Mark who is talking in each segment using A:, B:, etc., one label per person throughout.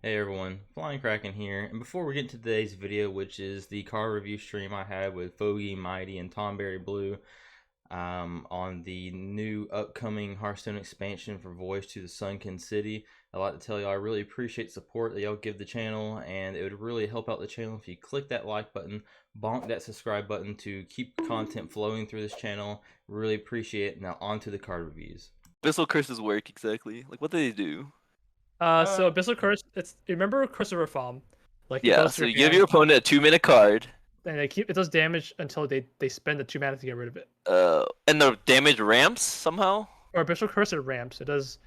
A: Hey everyone, Flying Kraken here, and before we get into today's video, which is the car review stream I had with Foghi, Mighty, and TonberryBleu on the new upcoming Hearthstone expansion for Voyage to the Sunken City, I'd like to tell y'all I really appreciate support that y'all give the channel, and it would really help out the channel if you click that like button, bonk that subscribe button to keep content flowing through this channel. Really appreciate it. Now on to the card reviews.
B: Abyssal curses work exactly? Like, what do they do?
C: So Abyssal Curse, remember Curse of Reform? Like
B: Yeah, so you give your opponent a 2-minute card.
C: And it does damage until they spend the 2 mana to get rid of it.
B: And the damage ramps somehow?
C: Or Abyssal Curse, it ramps. It does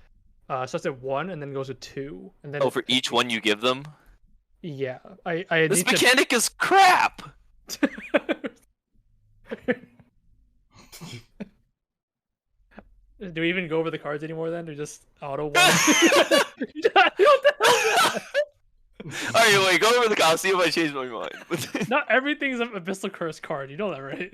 C: starts at 1 and then goes to 2. And then
B: for each one you give them?
C: Yeah.
B: This mechanic is crap!
C: Do we even go over the cards anymore then? They're just auto one.
B: Alright, wait, go over the card. I'll see if I change my mind.
C: Not everything's an Abyssal Curse card. You know that, right?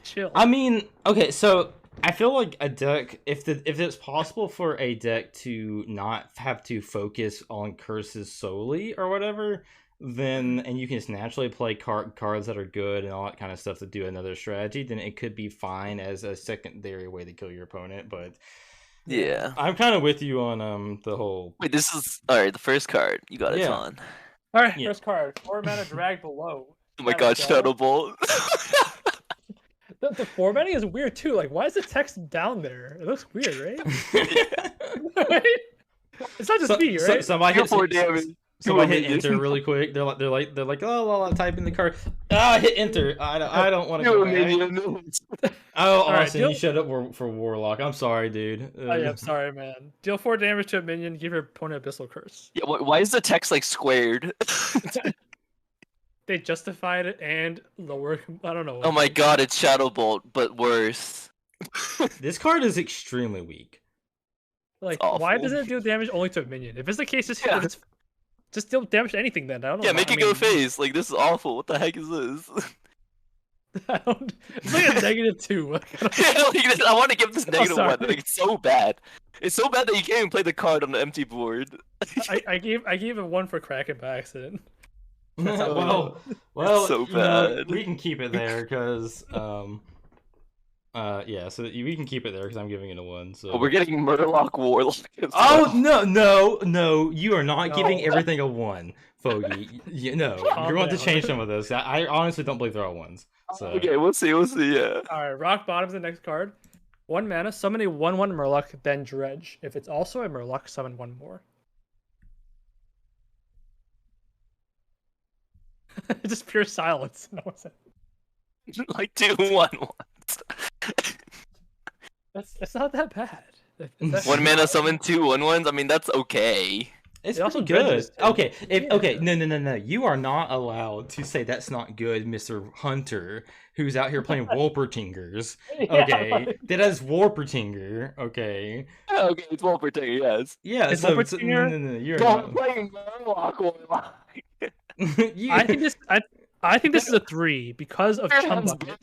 C: Chill.
A: I mean, okay, so I feel like a deck, if it's possible for a deck to not have to focus on curses solely or whatever, then and you can just naturally play cards that are good and all that kind of stuff to do another strategy, then it could be fine as a secondary way to kill your opponent. But
B: yeah,
A: I'm kind of with you on the whole.
B: Wait, this is alright. The first card you got it on.
C: All right, first card. 4 mana drag below.
B: Oh my god, Shadow Bolt.
C: The formatting is weird too. Like, why is the text down there? It looks weird, right? It's not just me, right?
A: Somebody hit enter really quick. They're like, oh, I'll type in the card. Hit enter. I don't want to go back. Oh, Austin, you shut up for Warlock. I'm sorry, dude.
C: I'm sorry, man. Deal 4 damage to a minion. Give your opponent Abyssal Curse.
B: Yeah, why is the text like squared?
C: They justified it and lower. I don't know.
B: Oh my god, it's Shadow Bolt, but worse.
A: This card is extremely weak.
C: Like, why doesn't it deal damage only to a minion? If it's the case, just deal damage to anything then. I don't know.
B: Yeah, make it go phase. Like, this is awful. What the heck is this?
C: It's like a -2.
B: I want to give this -1. Like, it's so bad. It's so bad that you can't even play the card on the empty board.
C: I gave it 1 for Kraken by accident.
A: well,
B: so bad.
A: We can keep it there because yeah, so we can keep it there because I'm giving it a 1. So
B: we're getting Murloc Warlock.
A: Oh no! You are not giving everything a 1, Foghi. You're going to change some of those. I honestly don't believe they're all 1s. So.
B: Okay, we'll see. Yeah.
C: All right, Rock Bottom's the next card. 1 mana, summon a 1/1 Murloc, then Dredge. If it's also a Murloc, summon 1 more. Just pure silence. No one's
B: like 2 1/1s.
C: It's not that bad.
B: 1 mana summon 2 1/1s. I mean, that's okay.
A: It's also good. Okay, no. You are not allowed to say that's not good, Mr. Hunter, who's out here playing Wolpertingers. Okay, that is Wolpertinger. Okay.
B: Okay, it's Wolpertinger. Yes.
A: Yeah.
C: It's
A: Wolpertinger. No. You're not
B: playing Warlock.
C: I think this is a 3 because of Chum Bucket.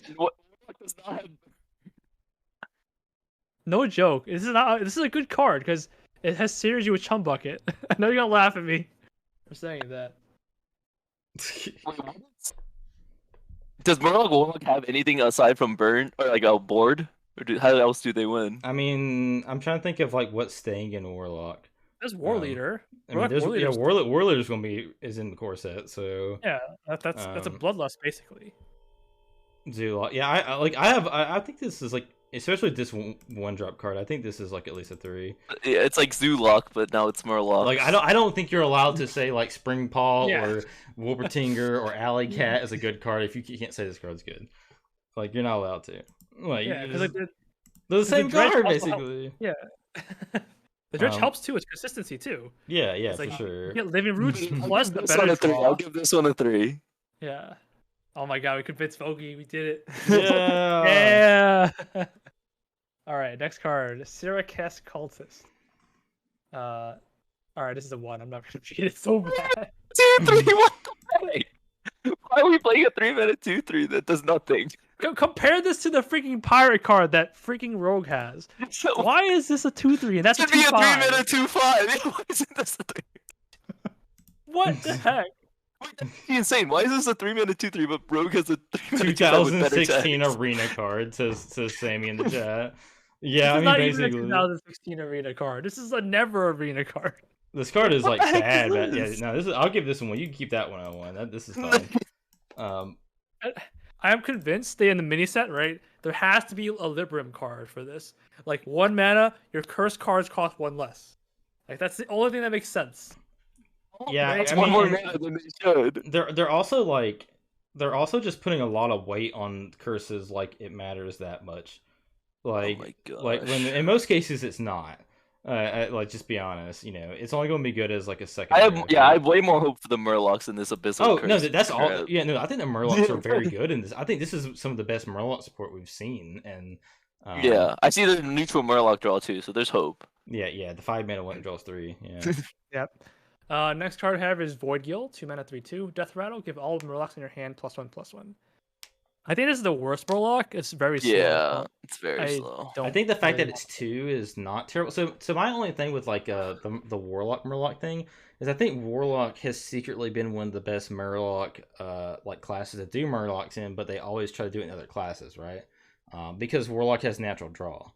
C: No joke. This is a good card because it has synergy with Chum Bucket. I know you're gonna laugh at me for saying that.
B: Does Murloc Warlock have anything aside from burn or like a board, or how else do they win?
A: I mean, I'm trying to think of like what's staying in Warlock.
C: There's War Leader.
A: I mean, War Leader's gonna be in the core set, so
C: yeah, that's a bloodlust basically.
A: Zoolock, yeah, I think this is like, especially this one drop card. I think this is like at least a 3.
B: Yeah, it's like Zoolock, but now it's Murloc.
A: Like I don't think you're allowed to say like Spring Paw or Wolpertinger or Alley Cat is a good card if you can't say this card's good. Like you're not allowed to. Like,
C: yeah, because
A: they're the same card basically.
C: Yeah. The Dredge helps too. It's consistency too.
A: Yeah,
C: it's
A: for sure.
C: You get Living Roots plus the better draw.
B: I'll give this one a 3.
C: Yeah. Oh my god, we convinced Foghi. We did it.
A: Yeah.
C: Yeah. All right, next card. Siracast Cultist. All right, this is a 1. I'm not gonna read it so bad.
B: 2-3. What the heck? Why are we playing a 3-mana 2/3 that does nothing?
C: Compare this to the freaking pirate card that freaking Rogue has.
B: So,
C: Why is this a 2/3 and that's a
B: should be a
C: 2/5?
B: 3 mana 2/5. Why isn't this a 3?
C: What the heck?
B: Wait, that's insane. Why is this a 3 mana 2/3, but Rogue has a 3 mana 2/5 with better
A: 2016
B: text?
A: arena card, says Sammy in the chat. Yeah,
C: This
A: I
C: is
A: mean
C: not even a
A: basically
C: 2016 arena card. This is a never arena card.
A: this card is
B: What
A: like
B: the heck
A: bad,
B: is
A: but yeah,
B: this?
A: no, this is I'll give this one. You can keep that 101. This is fine.
C: I am convinced they in the mini set, right? There has to be a Libram card for this. Like 1 mana, your cursed cards cost 1 less. Like that's the only thing that makes sense.
A: Yeah,
B: That's
A: I
B: one
A: mean,
B: more
A: and
B: mana than they should.
A: they're also just putting a lot of weight on curses, like it matters that much. Like,
B: Oh my gosh.
A: like when in most cases it's not. Like just be honest, it's only going to be good as like a second.
B: I have way more hope for the Murlocs in this Abyssal.
A: Oh
B: Curse
A: no, that's all.
B: crap.
A: Yeah, no, I think the Murlocs are very good in this. I think this is some of the best Murloc support we've seen, and
B: Yeah, I see the neutral Murloc draw too, so there's hope.
A: yeah, the 5 mana one draws 3. Yeah.
C: Yep. Next card I have is Void Gill, 2 mana 3/2. Death Rattle, give all Murlocs in your hand +1/+1. I think this is the worst Murloc. It's very slow.
B: Yeah, it's very slow.
A: I think the fact that it's 2 is not terrible. So my only thing with like the Warlock Murloc thing is I think Warlock has secretly been one of the best Murloc like classes to do Murlocs in, but they always try to do it in other classes, right? Because Warlock has natural draw.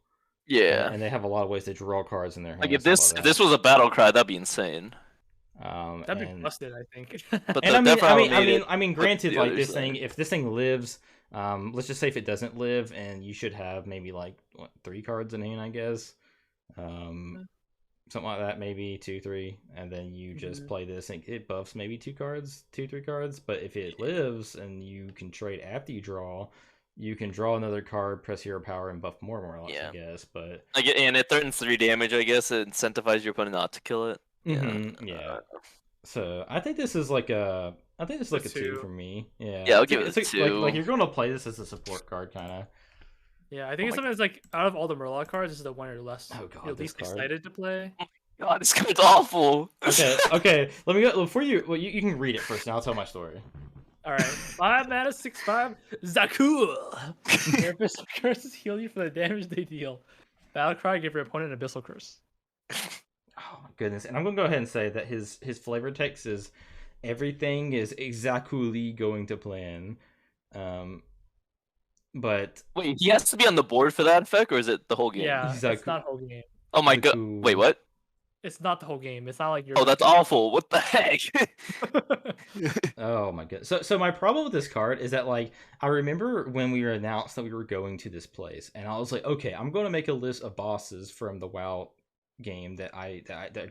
B: Yeah,
A: And they have a lot of ways to draw cards in their hand.
B: like if this was a battle cry, that'd be insane.
C: That'd be busted, I think.
B: But
A: And
B: the
A: I mean, granted,
B: the
A: like
B: other
A: this
B: side.
A: thing, if this thing lives, let's just say if it doesn't live, and you should have maybe like 3 cards in hand, I guess, something like that, maybe 2, 3, and then you just play this, and it buffs maybe 2 cards, 2, 3 cards. But if it lives and you can trade after you draw, you can draw another card, press hero power, and buff more Murlocs, I guess. But
B: and it threatens 3 damage, I guess. It incentivizes your opponent not to kill it.
A: Yeah. So I think this is like a 2
C: 2
A: for me. Yeah.
B: Yeah, I'll give it a
A: it's
B: 2.
A: like you're going to play this as a support card, kind of.
C: Yeah, I think it's something that's like out of all the Murloc cards, this is the one you're
A: Oh god,
C: you're
A: this
C: least
A: card.
C: excited to play.
B: God, this card's awful.
A: Okay. Let me go before you. Well, you can read it first, and I'll tell my story.
C: All right, 5 mana 6/5. Zakul. Your abyssal curses heal you for the damage they deal. Battle cry, give your opponent an abyssal curse.
A: Oh my goodness! And I'm gonna go ahead and say that his flavor text is everything is exactly going to plan. But
B: Wait, he has to be on the board for that effect, or is it the whole game?
C: Yeah,
A: Zakul.
C: it's not the whole game.
B: Oh my god!
A: Zakul.
B: Wait, what?
C: It's not the whole game. It's not like you're.
B: Oh, that's awful. What the heck?
A: oh my god! So my problem with this card is that like I remember when we were announced that we were going to this place, and I was like, okay, I'm going to make a list of bosses from the WoW game that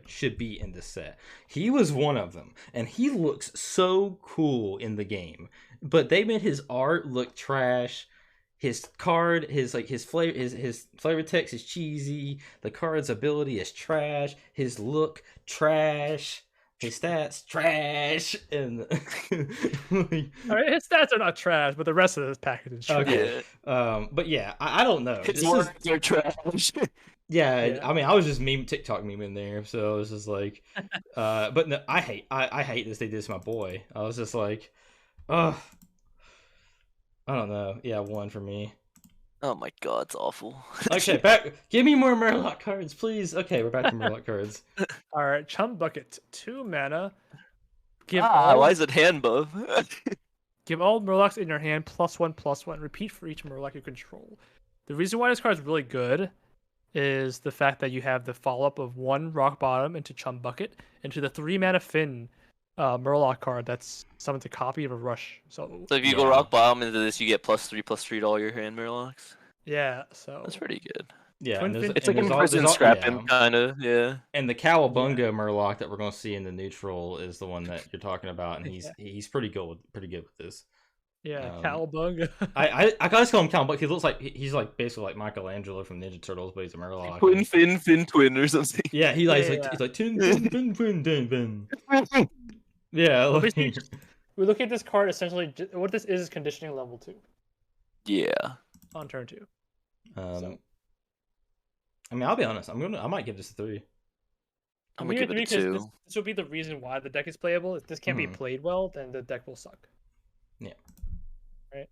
A: should be in this set. He was one of them, and he looks so cool in the game, but they made his art look trash. His card, his flavor text is cheesy. The card's ability is trash. His look trash. His stats trash. And
C: All right, his stats are not trash, but the rest of this package is trash.
A: okay. But yeah, I don't know.
B: His words are trash.
A: Yeah, I mean, I was just TikTok memeing there, so it was just like, but no, I hate this. They did this to my boy. I was just like, ugh. I don't know. Yeah, 1 for me.
B: Oh my god, it's awful.
A: Okay, back. Give me more Murloc cards, please. Okay, we're back to Murloc cards.
C: All right, Chum Bucket, 2 mana.
B: Why is it hand buff?
C: Give all Murlocs in your hand +1/+1. Repeat for each Murloc you control. The reason why this card is really good is the fact that you have the follow-up of 1 Rock Bottom into Chum Bucket into the 3 mana Finn Murloc card that's summoned to copy of a Rush. So
B: if you go rock bottom into this, you get +3/+3 to all your hand Murlocs.
C: Yeah, so
B: That's pretty good.
A: Yeah, and
C: It's
B: It's like in prison scrapping, kind of. Yeah.
A: And the Cowabunga Murloc that we're going to see in the neutral is the one that you're talking about, and he's pretty good with this.
C: yeah, Cowabunga.
A: I gotta call him Cowabunga. He looks like he's like basically like Michelangelo from Ninja Turtles, but he's a Murloc.
B: Twin Finn twin or something.
A: Yeah, he's
C: Yeah.
A: like tin. Yeah,
C: Well,
A: like,
C: basically, we look at this card essentially. What this is conditioning level 2
B: Yeah.
C: on turn 2.
A: I mean, I'll be honest. I might give this a 3.
B: I'm gonna give it a 2.
C: This will be the reason why the deck is playable. If this can't be played well, then the deck will suck.
A: Yeah.
C: Right.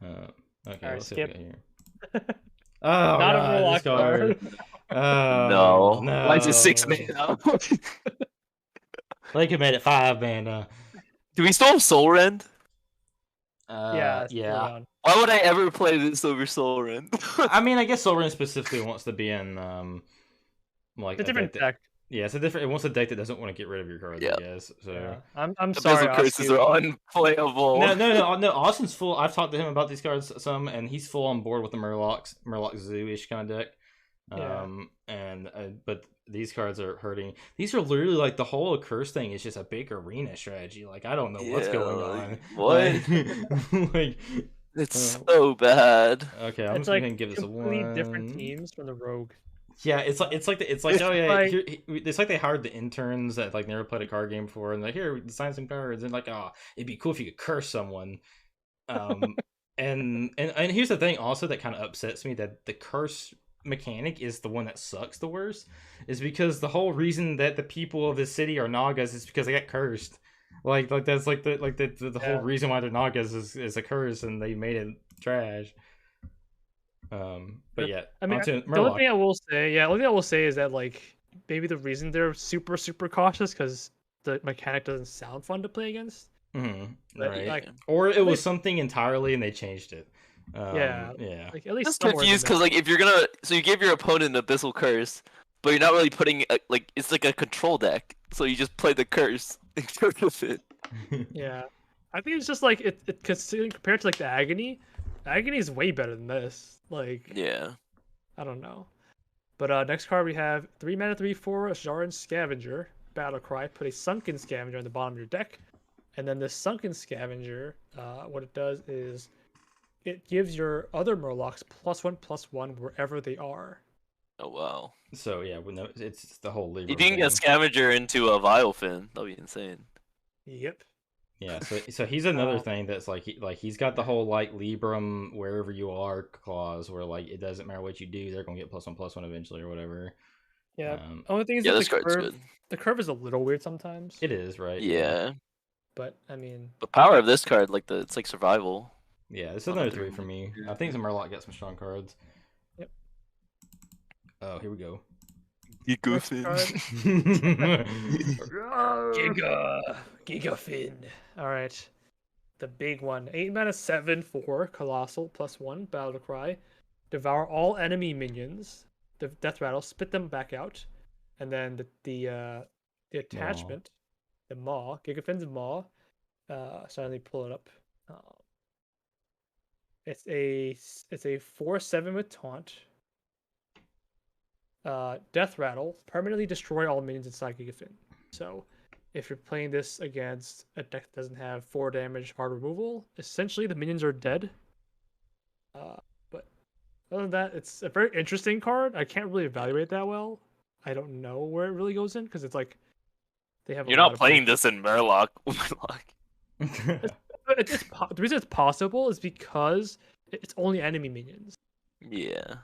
A: Okay,
C: Alright,
A: let's see what
C: skip.
A: we got here. Oh,
C: Not a
A: God,
C: Murloc
A: this card.
C: card.
A: Oh,
B: No. Why is it 6
A: no.
B: mana?
A: They could made it 5 mana.
B: Do we still have Soul Rend?
C: Yeah, it's still
A: Yeah.
C: around.
B: Why would I ever play this over Soul Rend?
A: I mean, I guess Soulrun specifically wants to be in like
C: It's a different deck.
A: Yeah, it's a different. It wants a deck that doesn't want to get rid of your cards.
B: Yeah.
A: I guess. So.
C: Yeah. I'm
B: The
C: sorry,
B: Abyssal Curses
C: Oscu.
B: are unplayable.
A: No. Austin's full. I've talked to him about these cards some, and he's full on board with the Murloc Zoo-ish kind of deck.
C: Yeah.
A: But these cards are hurting. These are literally like the whole curse thing is just a big arena strategy. Like I don't know what's going on.
B: What?
A: Like,
B: It's so bad.
A: okay, I'm
C: It's
A: just
C: like
A: gonna give this a
C: completely
A: 1.
C: different teams from the Rogue.
A: Yeah, it's like
B: It's
A: oh yeah,
C: like-
A: it's like they hired the interns that like never played a card game before, and like here design some cards, and like oh it'd be cool if you could curse someone, and here's the thing also that kind of upsets me that the curse mechanic is the one that sucks the worst, is because the whole reason that the people of this city are Nagas is because they got cursed, like that's like the whole reason why they're Nagas is a curse, and they made it trash. But yeah,
C: I mean,
A: onto
C: the only
A: Murloc.
C: thing I will say is that like maybe the reason they're super cautious because the mechanic doesn't sound fun to play against.
A: Mm-hmm.
C: But,
A: Right.
C: like,
A: Or it
C: at
A: was
C: least-
A: something entirely and they changed it.
C: Yeah.
A: Yeah.
C: Like at least
B: Just
C: somewhere in
B: confused
C: the
B: because like if you're gonna so you give your opponent an Abyssal Curse, but you're not really putting like it's like a control deck, so you just play the curse and go with it.
C: middle. Yeah, I think it's just like it considering compared to like the Agony is way better than this. Like
B: Yeah.
C: I don't know. But next card we have 3 mana 3/4 Jarin Scavenger Battle Cry. Put a Sunken Scavenger on the bottom of your deck, and then this Sunken Scavenger, what it does is it gives your other Murlocs +1/+1 wherever they are.
B: Oh wow.
A: So yeah, well, no, it's the whole Libra
B: You can
A: thing.
B: get Scavenger into a Vilephin. That'd be insane.
C: Yep.
A: Yeah, so he's another
C: Wow.
A: thing that's like he's got the whole like Libram wherever you are clause where like it doesn't matter what you do, they're gonna get +1/+1 eventually or whatever.
C: Yeah. Only thing is
B: Yeah,
C: that
B: this card's good.
C: the curve is a little weird sometimes.
A: It is, right?
B: Yeah.
C: But I mean,
B: The power of this card, like it's like survival.
A: Yeah, it's
B: Not
A: another
B: under
A: 3 for me. I think the Murloc got some strong cards.
C: Yep.
A: Oh, here we go.
C: Next card.
A: Giga.
C: Gigafin. All right. The big one. 8 mana 7/4 Colossal +1 Battle Cry. Devour all enemy minions. The Death Rattle. Spit them back out. And then the attachment, the Maw, Gigafin's Maw. Suddenly pull it up. It's a 4/7 with taunt. Death Rattle. Permanently destroy all minions inside Gigafin. So if you're playing this against a deck that doesn't have 4 damage hard removal, essentially the minions are dead. But other than that, it's a very interesting card. I can't really evaluate it that well. I don't know where it really goes in because it's like they have.
B: You're not playing this in Murloc.
C: The reason it's possible is because it's only enemy minions,
B: Yeah.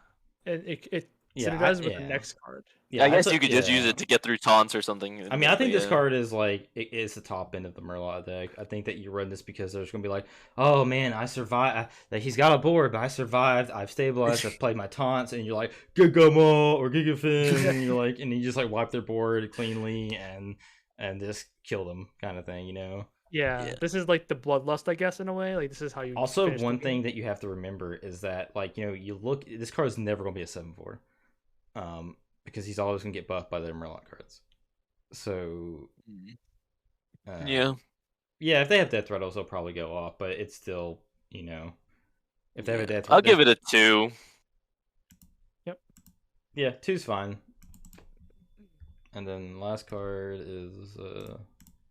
C: and it
A: Yeah,
C: synergizes with
A: yeah.
C: the next card.
B: I guess
A: that's
B: you could just use it to get through taunts or something.
A: I mean, I think this
B: Yeah.
A: card is like it is the top end of the Murloc deck. I think that you run this because there's gonna be like, oh man, I survived. That he's got a board, but I survived. I've stabilized. I've played my taunts, and you're like Gigamo or Gigafin, and you're like, and you just like wipe their board cleanly and just kill them, kind of thing, you know.
C: Yeah, this is like the bloodlust, I guess, in a way. Like this is how you.
A: Also,
C: finish the
A: one
C: game.
A: thing that you have to remember is that like you look, this card is never gonna be a 7/4, because he's always gonna get buffed by their Murloc cards. So.
B: Yeah.
A: Yeah, if they have death rattles, they'll probably go off, but it's still, if they have a death
B: I'll give it a 2.
A: Yeah, 2's fine. And then last card is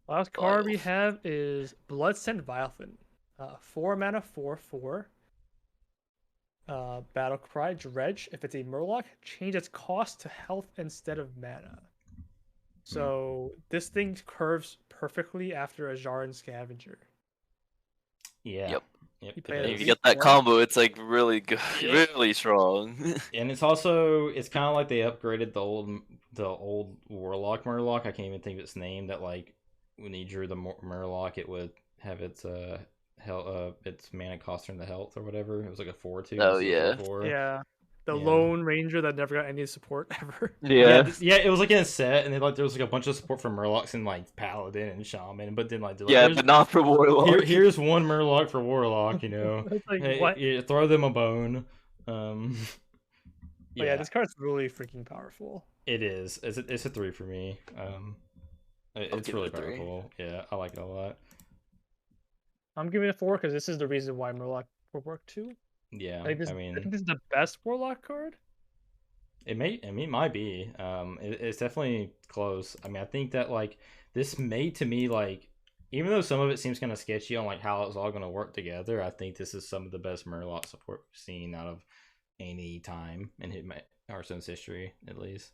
C: Last card we have is Bloodscent Vilephin. 4 mana 4/4. Battle Cry Dredge. If it's a Murloc, change its cost to health instead of mana. So this thing curves perfectly after a Jarin Scavenger.
A: yeah.
B: Yep.
A: Yep,
C: You
A: it
C: play
B: And
C: it
B: if
A: is.
B: you get that
C: One.
B: combo, it's like really good, really strong.
A: And it's also it's kind of like they upgraded the old Warlock Murloc. I can't even think of its name. That like when you drew the Murloc, it would have its its mana cost turned to health or whatever. It was like a 4/2.
B: Oh,
A: This is a
B: yeah.
A: 4/4.
C: Yeah. The
A: Yeah.
C: Lone Ranger that never got any support ever.
B: Yeah.
A: Yeah, it was like in a set, and then like there was like a bunch of support from Murlocs and like Paladin and Shaman, but then like, they're like,
B: Yeah,
A: here's,
B: but not for Warlock.
A: here's one Murloc for Warlock, you know.
C: It's like,
A: Hey,
C: what?
A: yeah, throw them a bone.
C: But yeah, this card's really freaking powerful.
A: it is. It's a 3 for me. It's
B: give it
A: really
B: a 3.
A: powerful. Yeah, I like it a lot.
C: I'm giving it a 4 because this is the reason why Murloc will work too.
A: Yeah,
C: I think this is the best Warlock card.
A: it might be. It's definitely close. I mean, I think that like this may to me like, even though some of it seems kind of sketchy on like how it's all going to work together, I think this is some of the best Murloc support we've seen out of any time in Hearthstone's history, at least.